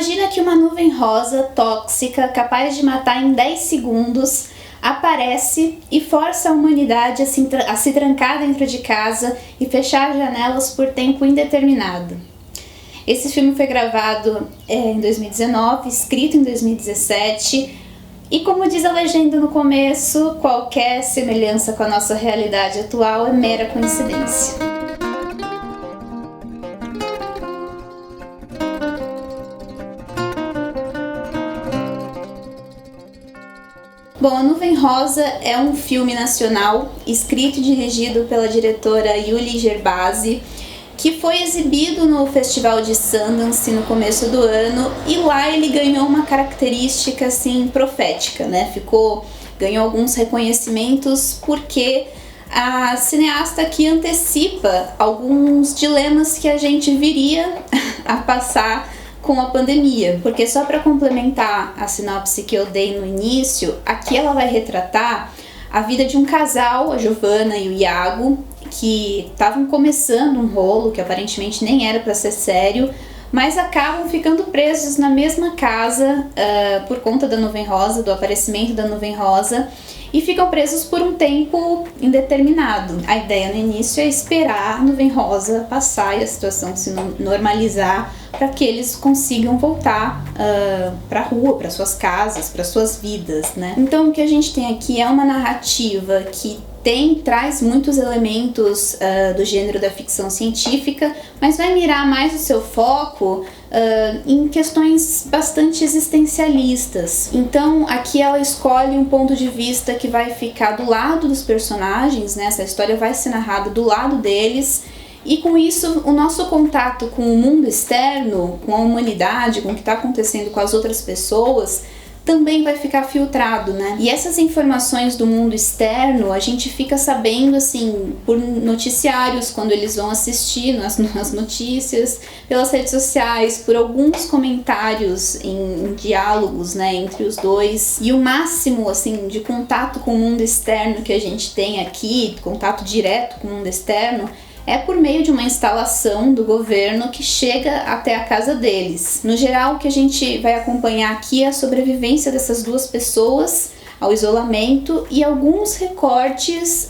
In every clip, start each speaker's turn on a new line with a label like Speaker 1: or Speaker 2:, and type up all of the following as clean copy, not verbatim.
Speaker 1: Imagina que uma nuvem rosa tóxica, capaz de matar em 10 segundos, aparece e força a humanidade a se trancar dentro de casa e fechar as janelas por tempo indeterminado. Esse filme foi gravado em 2019, escrito em 2017, e como diz a legenda no começo, qualquer semelhança com a nossa realidade atual é mera coincidência. Bom, A Nuvem Rosa é um filme nacional, escrito e dirigido pela diretora Yuli Gerbasi, que foi exibido no Festival de Sundance no começo do ano, e lá ele ganhou uma característica assim profética, né? Ganhou alguns reconhecimentos porque a cineasta aqui antecipa alguns dilemas que a gente viria a passar com a pandemia, porque só para complementar a sinopse que eu dei no início, aqui ela vai retratar a vida de um casal, a Giovana e o Iago, que estavam começando um rolo que aparentemente nem era para ser sério, mas acabam ficando presos na mesma casa por conta da nuvem rosa, do aparecimento da nuvem rosa, e ficam presos por um tempo indeterminado. A ideia no início é esperar a nuvem rosa passar e a situação se normalizar para que eles consigam voltar para a rua, para suas casas, para suas vidas, né? Então o que a gente tem aqui é uma narrativa que traz muitos elementos do gênero da ficção científica, mas vai mirar mais o seu foco em questões bastante existencialistas. Então aqui ela escolhe um ponto de vista que vai ficar do lado dos personagens, né? Essa história vai ser narrada do lado deles, e com isso o nosso contato com o mundo externo, com a humanidade, com o que está acontecendo com as outras pessoas, também vai ficar filtrado, né? E essas informações do mundo externo a gente fica sabendo assim por noticiários, quando eles vão assistir nas notícias, pelas redes sociais, por alguns comentários em diálogos, né, entre os dois. E o máximo assim de contato com o mundo externo que a gente tem aqui, contato direto com o mundo externo, é por meio de uma instalação do governo que chega até a casa deles. No geral, o que a gente vai acompanhar aqui é a sobrevivência dessas duas pessoas ao isolamento e alguns recortes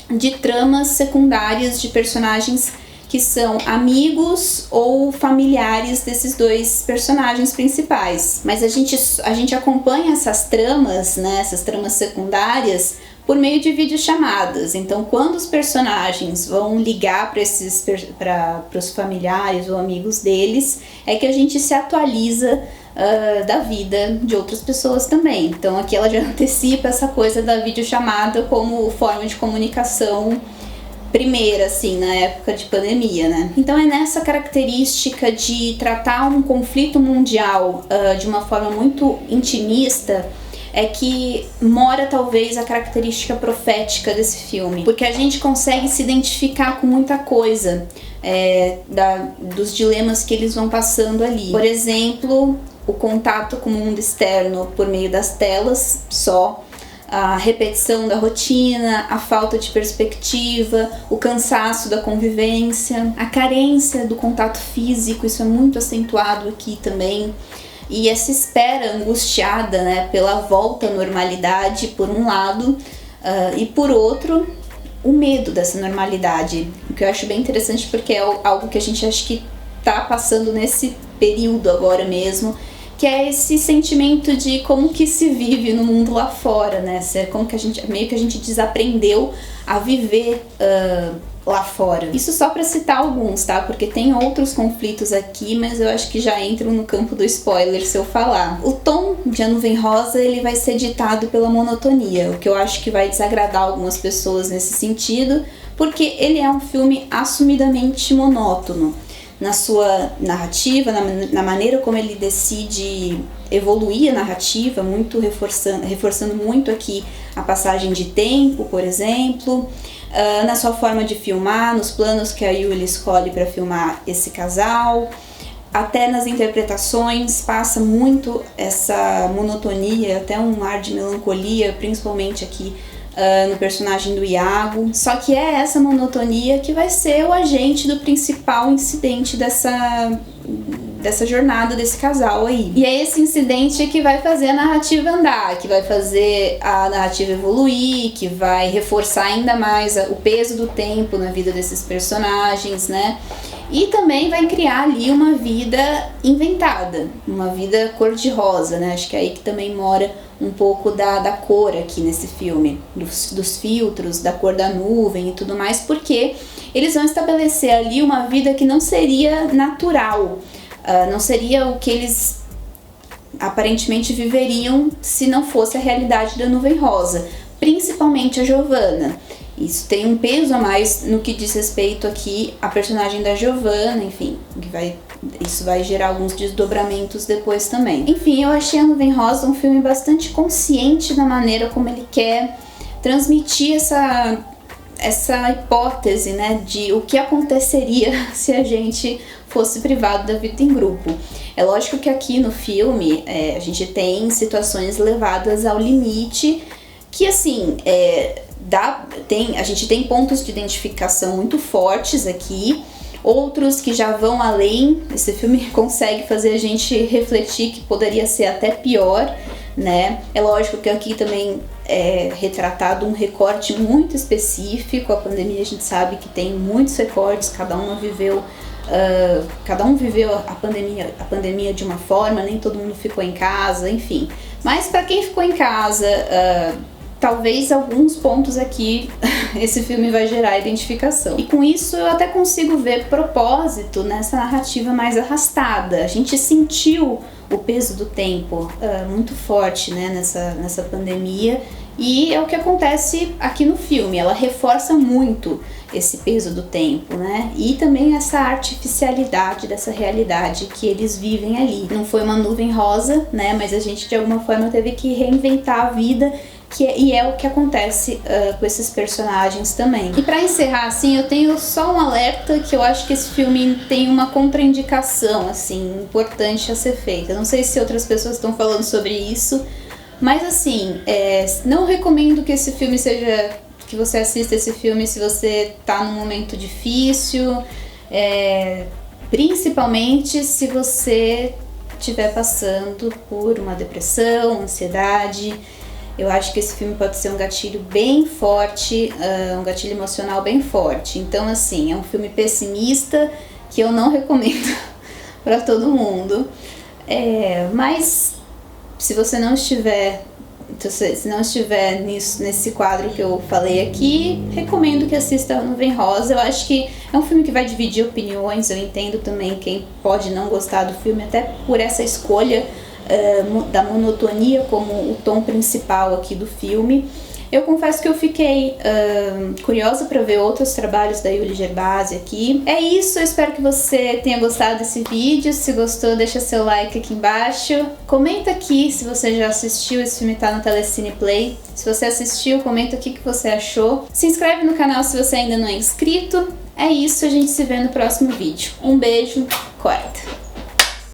Speaker 1: de tramas secundárias de personagens que são amigos ou familiares desses dois personagens principais. Mas a gente acompanha essas tramas, né, essas tramas secundárias, por meio de videochamadas. Então, quando os personagens vão ligar para os familiares ou amigos deles, é que a gente se atualiza da vida de outras pessoas também. Então, aqui ela já antecipa essa coisa da videochamada como forma de comunicação primeira, assim, na época de pandemia, né? Então é nessa característica de tratar um conflito mundial de uma forma muito intimista é que mora talvez a característica profética desse filme, porque a gente consegue se identificar com muita coisa dos dilemas que eles vão passando ali. Por exemplo, o contato com o mundo externo por meio das telas só, a repetição da rotina, a falta de perspectiva, o cansaço da convivência, a carência do contato físico, isso é muito acentuado aqui também. E essa espera angustiada, né, pela volta à normalidade, por um lado, e por outro, o medo dessa normalidade. O que eu acho bem interessante porque é algo que a gente acha que está passando nesse período agora mesmo, que é esse sentimento de como que se vive no mundo lá fora, né? Como que a gente desaprendeu a viver lá fora. Isso só para citar alguns, tá? Porque tem outros conflitos aqui, mas eu acho que já entram no campo do spoiler se eu falar. O tom de A Nuvem Rosa, ele vai ser ditado pela monotonia, o que eu acho que vai desagradar algumas pessoas nesse sentido, porque ele é um filme assumidamente monótono na sua narrativa, na maneira como ele decide evoluir a narrativa, muito reforçando muito aqui a passagem de tempo, por exemplo, na sua forma de filmar, nos planos que a Yuli escolhe para filmar esse casal, até nas interpretações passa muito essa monotonia, até um ar de melancolia, principalmente aqui no personagem do Iago. Só que é essa monotonia que vai ser o agente do principal incidente dessa jornada desse casal aí. E é esse incidente que vai fazer a narrativa andar, que vai fazer a narrativa evoluir, que vai reforçar ainda mais o peso do tempo na vida desses personagens, né? E também vai criar ali uma vida inventada, uma vida cor-de-rosa, né? Acho que é aí que também mora um pouco da cor aqui nesse filme, dos filtros, da cor da nuvem e tudo mais, porque eles vão estabelecer ali uma vida que não seria natural, não seria o que eles aparentemente viveriam se não fosse a realidade da nuvem rosa, principalmente a Giovanna. Isso tem um peso a mais no que diz respeito aqui à personagem da Giovanna, enfim, isso vai gerar alguns desdobramentos depois também. Enfim, eu achei A Nuvem Rosa um filme bastante consciente na maneira como ele quer transmitir essa hipótese, né, de o que aconteceria se a gente fosse privado da vida em grupo. É lógico que aqui no filme a gente tem situações levadas ao limite que, assim, a gente tem pontos de identificação muito fortes aqui, outros que já vão além. Esse filme consegue fazer a gente refletir que poderia ser até pior, né? É lógico que aqui também é retratado um recorte muito específico. A pandemia, a gente sabe que tem muitos recortes, cada um viveu a pandemia de uma forma, nem todo mundo ficou em casa, enfim. Mas para quem ficou em casa, talvez alguns pontos aqui esse filme vai gerar identificação. E com isso eu até consigo ver propósito nessa narrativa mais arrastada. A gente sentiu o peso do tempo muito forte, né, nessa pandemia, e é o que acontece aqui no filme. Ela reforça muito esse peso do tempo, né? E também essa artificialidade dessa realidade que eles vivem ali. Não foi uma nuvem rosa, né? Mas a gente de alguma forma teve que reinventar a vida, e é o que acontece com esses personagens também. E pra encerrar, assim, eu tenho só um alerta, que eu acho que esse filme tem uma contraindicação, assim, importante a ser feita. Eu não sei se outras pessoas estão falando sobre isso, mas assim, não recomendo que esse filme que você assista esse filme se você tá num momento difícil, principalmente se você estiver passando por uma depressão, ansiedade. Eu acho que esse filme pode ser um gatilho bem forte, um gatilho emocional bem forte. Então, assim, é um filme pessimista que eu não recomendo para todo mundo. Mas se você não estiver nesse quadro que eu falei aqui, recomendo que assista A Nuvem Rosa. Eu acho que é um filme que vai dividir opiniões. Eu entendo também quem pode não gostar do filme, até por essa escolha da monotonia como o tom principal aqui do filme. Eu confesso que eu fiquei curiosa para ver outros trabalhos da Yuli Gerbasi aqui. É isso, eu espero que você tenha gostado desse vídeo. Se gostou, deixa seu like aqui embaixo. Comenta aqui se você já assistiu, esse filme tá no Telecine Play. Se você assistiu, comenta aqui o que você achou. Se inscreve no canal se você ainda não é inscrito. É isso, a gente se vê no próximo vídeo. Um beijo, corta!